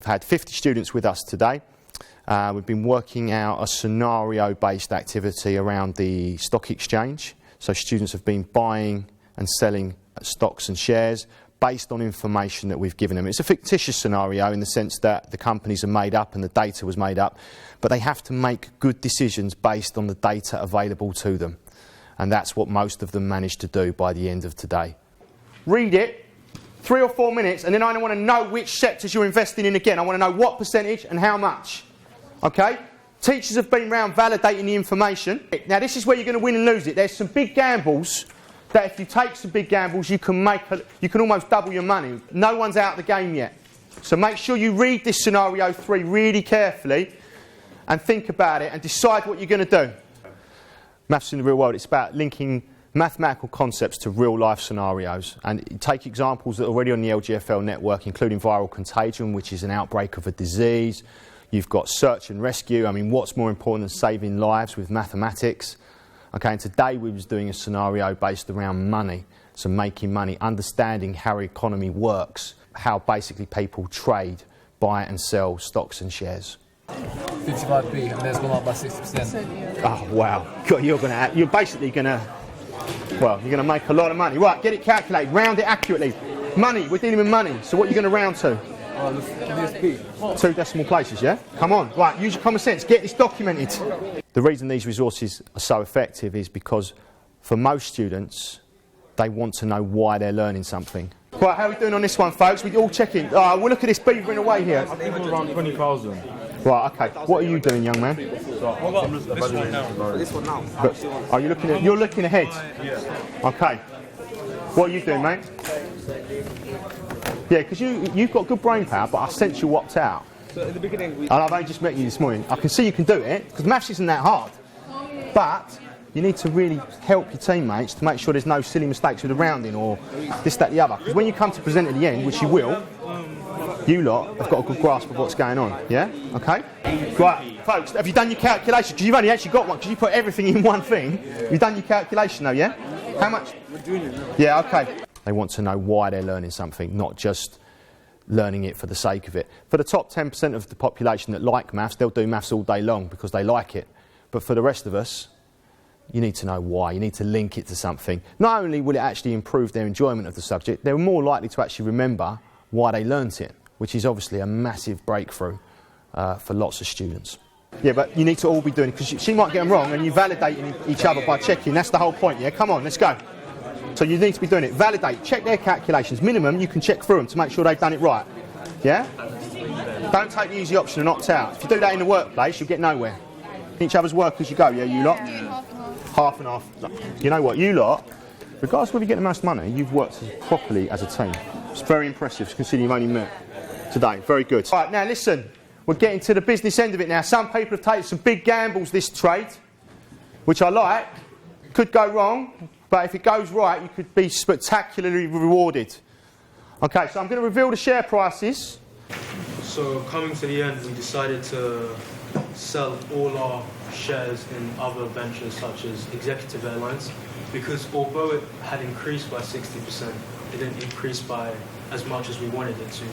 We've had 50 students with us today. We've been working out a scenario-based activity around the stock exchange. So students have been buying and selling stocks and shares based on information that we've given them. It's a fictitious scenario in the sense that the companies are made up and the data was made up, but they have to make good decisions based on the data available to them. And that's what most of them managed to do by the end of today. Read it, 3 or 4 minutes, and then I want to know which sectors you're investing in again. I want to know what percentage and how much. Okay? Teachers have been around validating the information. Now this is where you're going to win and lose it. There's some big gambles that if you take some big gambles you can almost double your money. No one's out of the game yet. So make sure you read this scenario 3 really carefully and think about it and decide what you're going to do. Maths in the real world, it's about linking mathematical concepts to real life scenarios, and you take examples that are already on the LGfL network, including viral contagion, which is an outbreak of a disease. You've got search and rescue. I mean, what's more important than saving lives with mathematics? Okay, and today we was doing a scenario based around money, so making money, understanding how the economy works, how basically people trade, buy and sell stocks and shares. 55p, and there's gone up by 60%. Oh wow! God, you're basically gonna make a lot of money. Right, get it calculated, round it accurately. Money, we're dealing with money. So what are you going to round to? 2 decimal places, yeah? Come on, right, use your common sense, get this documented. The reason these resources are so effective is because for most students, they want to know why they're learning something. Right, how are we doing on this one, folks? We all checking. We'll look at this beavering away here. I think around 20,000. Right, okay. What are you doing, young man? This one now. Are you looking at? You're looking ahead. Yeah. Okay. What are you doing, mate? Yeah, because you've got good brain power, but I sense you opted out. So at the beginning, and I've only just met you this morning. I can see you can do it because maths isn't that hard, but you need to really help your teammates to make sure there's no silly mistakes with the rounding or this, that, the other. Because when you come to present at the end, which you will, you lot have got a good grasp of what's going on, yeah? Okay? Right, folks, have you done your calculation? Because you've only actually got one, because you put everything in one thing. You've done your calculation though, yeah? How much? We're doing it now. Yeah, okay. They want to know why they're learning something, not just learning it for the sake of it. For the top 10% of the population that like maths, they'll do maths all day long because they like it. But for the rest of us, you need to know why. You need to link it to something. Not only will it actually improve their enjoyment of the subject, they're more likely to actually remember why they learnt it, which is obviously a massive breakthrough for lots of students. Yeah, but you need to all be doing it, because she might get them wrong and you're validating each other by checking. That's the whole point, yeah? Come on, let's go. So you need to be doing it. Validate, check their calculations. Minimum, you can check through them to make sure they've done it right. Yeah? Don't take the easy option and opt out. If you do that in the workplace, you'll get nowhere. Each other's work as you go, yeah, you lot? Half and half. You know what, you lot, regardless of whether you get the most money, you've worked properly as a team. It's very impressive, considering you've only met today. Very good. Right, now listen, we're getting to the business end of it now. Some people have taken some big gambles this trade, which I like. Could go wrong, but if it goes right, you could be spectacularly rewarded. Okay, so I'm going to reveal the share prices. So coming to the end, we decided to sell all our shares in other ventures such as Executive Airlines, because although it had increased by 60%, it didn't increase by as much as we wanted it to.